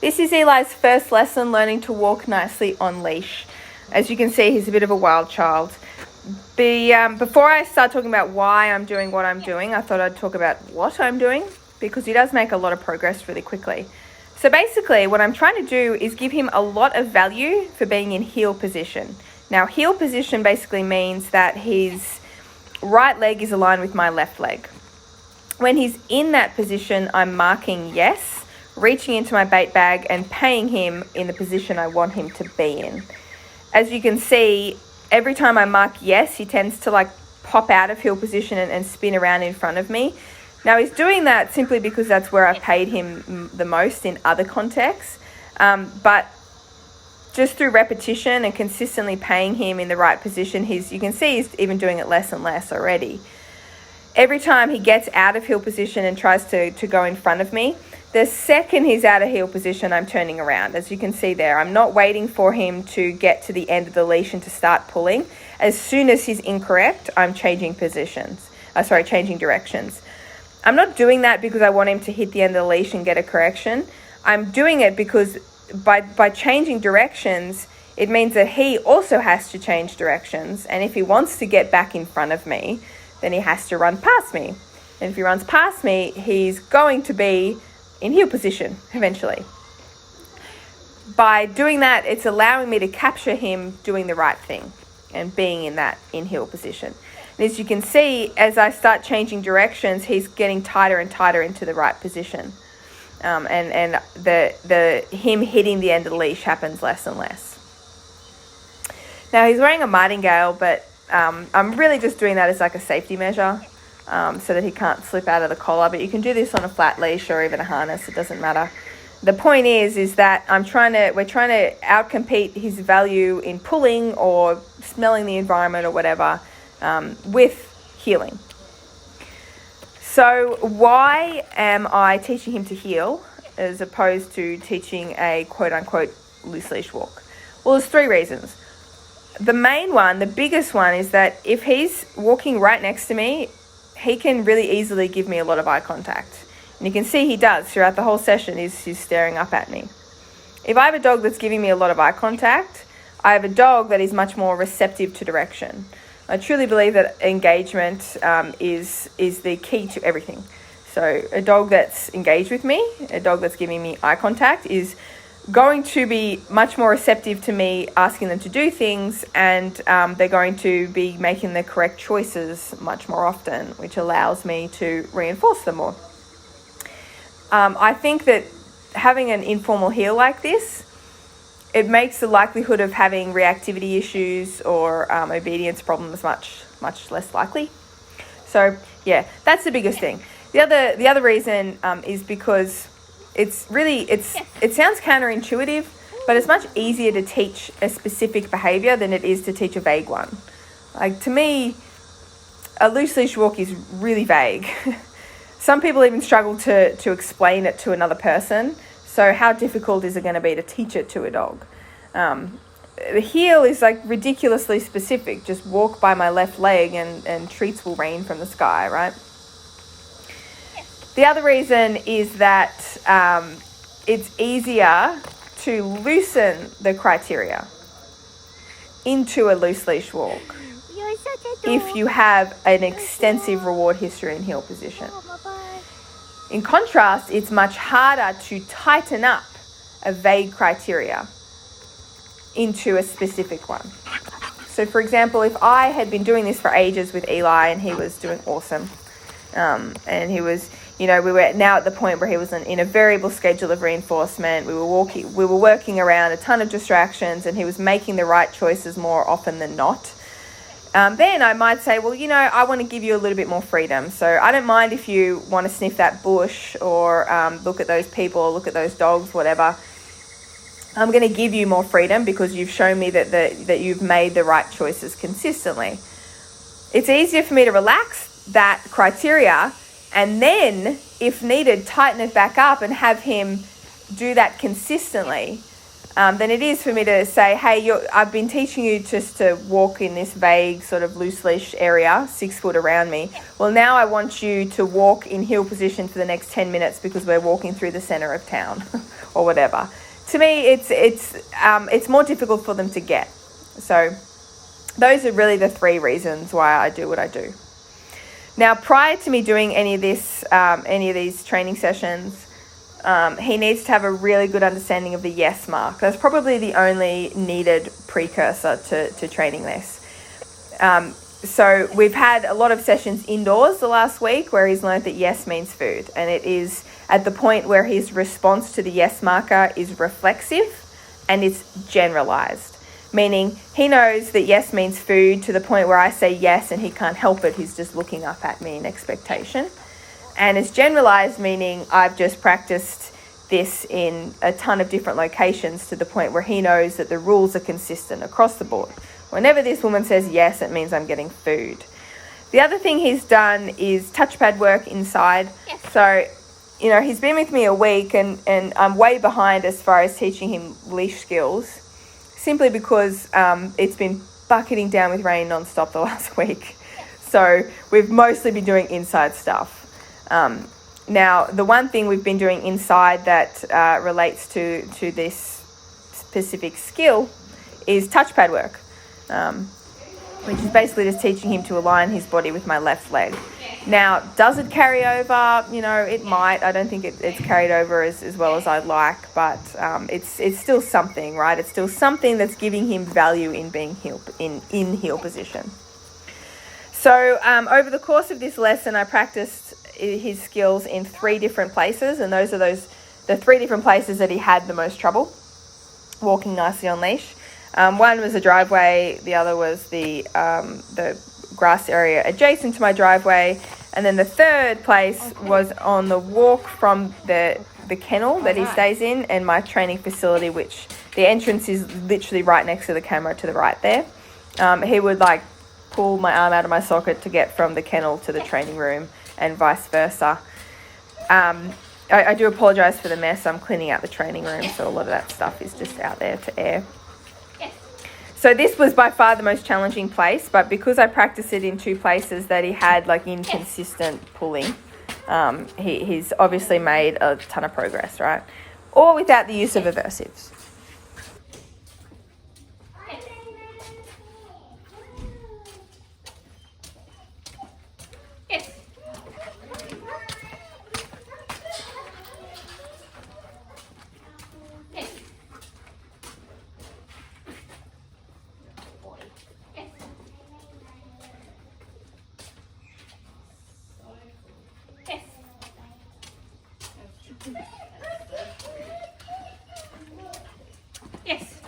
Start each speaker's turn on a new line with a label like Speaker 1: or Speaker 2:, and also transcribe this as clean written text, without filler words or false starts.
Speaker 1: This is Eli's first lesson learning to walk nicely on leash. As you can see, he's a bit of a wild child. Before I start talking about why I'm doing what I'm doing, I thought I'd talk about what I'm doing, because he does make a lot of progress really quickly. So basically, what I'm trying to do is give him a lot of value for being in heel position. Now, heel position basically means that his right leg is aligned with my left leg. When he's in that position, I'm marking yes, reaching into my bait bag and paying him in the position I want him to be in. As you can see, every time I mark yes, he tends to pop out of heel position and spin around in front of me. Now, he's doing that simply because that's where I paid him the most in other contexts. But just through repetition and consistently paying him in the right position, you can see he's even doing it less and less already. Every time he gets out of heel position and tries to go in front of me, the second he's out of heel position, I'm turning around. As you can see there, I'm not waiting for him to get to the end of the leash and to start pulling. As soon as he's incorrect, I'm changing directions. I'm not doing that because I want him to hit the end of the leash and get a correction. I'm doing it because by changing directions, it means that he also has to change directions. And if he wants to get back in front of me, then he has to run past me. And if he runs past me, he's going to be in heel position eventually. By doing that, it's allowing me to capture him doing the right thing and being in heel position. And as you can see, as I start changing directions, he's getting tighter and tighter into the right position. And him hitting the end of the leash happens less and less. Now, he's wearing a martingale, but I'm really just doing that as a safety measure, so that he can't slip out of the collar. But you can do this on a flat leash or even a harness. It doesn't matter. The point is that we're trying to outcompete his value in pulling or smelling the environment or whatever with heeling. So why am I teaching him to heel as opposed to teaching a quote-unquote loose leash walk? Well, there's three reasons. The main one, the biggest one, is that if he's walking right next to me, he can really easily give me a lot of eye contact. And you can see he does throughout the whole session. He's staring up at me. If I have a dog that's giving me a lot of eye contact, I have a dog that is much more receptive to direction. I truly believe that engagement is the key to everything. So a dog that's engaged with me, a dog that's giving me eye contact, is going to be much more receptive to me asking them to do things, and they're going to be making the correct choices much more often, which allows me to reinforce them more. I think that having an informal heel like this, it makes the likelihood of having reactivity issues or obedience problems much less likely. So yeah, that's the biggest thing. The other reason is because it sounds counterintuitive, but it's much easier to teach a specific behavior than it is to teach a vague one. To me, a loose leash walk is really vague. Some people even struggle to explain it to another person. So how difficult is it going to be to teach it to a dog? The heel is ridiculously specific. Just walk by my left leg and treats will rain from the sky, right? The other reason is that it's easier to loosen the criteria into a loose leash walk if you have an extensive reward history in heel position. In contrast, it's much harder to tighten up a vague criteria into a specific one. So for example, if I had been doing this for ages with Eli and he was doing awesome, and he was, we were now at the point where he was in a variable schedule of reinforcement, we were working around a ton of distractions, and he was making the right choices more often than not. Then I might say, well, I want to give you a little bit more freedom. So I don't mind if you want to sniff that bush or look at those people, look at those dogs, whatever. I'm going to give you more freedom because you've shown me that you've made the right choices consistently. It's easier for me to relax that criteria and then, if needed, tighten it back up and have him do that consistently than it is for me to say, hey, I've been teaching you just to walk in this vague sort of loose leash area, 6 foot around me. Well, now I want you to walk in heel position for the next 10 minutes because we're walking through the center of town or whatever. To me, it's more difficult for them to get. So those are really the 3 reasons why I do what I do. Now, prior to me doing any of these training sessions, he needs to have a really good understanding of the yes mark. That's probably the only needed precursor to training this. So we've had a lot of sessions indoors the last week where he's learned that yes means food. And it is at the point where his response to the yes marker is reflexive and it's generalized. Meaning he knows that yes means food to the point where I say yes and he can't help it. He's just looking up at me in expectation. And it's generalized, meaning I've just practiced this in a ton of different locations to the point where he knows that the rules are consistent across the board. Whenever this woman says yes, it means I'm getting food. The other thing he's done is touchpad work inside. Yes. So, he's been with me a week and I'm way behind as far as teaching him leash skills, simply because it's been bucketing down with rain nonstop the last week. So we've mostly been doing inside stuff. Now, the one thing we've been doing inside that relates to this specific skill is touchpad work, which is basically just teaching him to align his body with my left leg. Now, does it carry over? It might. I don't think it's carried over as well as I'd like, but it's still something, right? It's still something that's giving him value in being in heel position. So over the course of this lesson, I practiced his skills in 3 different places, and those are the 3 different places that he had the most trouble walking nicely on leash. One was the driveway, the other was the grass area adjacent to my driveway, and then the third place was on the walk from the kennel that he stays in and my training facility, which the entrance is literally right next to the camera to the right there. He would pull my arm out of my socket to get from the kennel to the training room and vice versa. I do apologize for the mess. I'm cleaning out the training room, so a lot of that stuff is just out there to air. So this was by far the most challenging place, but because I practiced it in 2 places that he had inconsistent pulling, he's obviously made a ton of progress, right? Or without the use of aversives. Yes.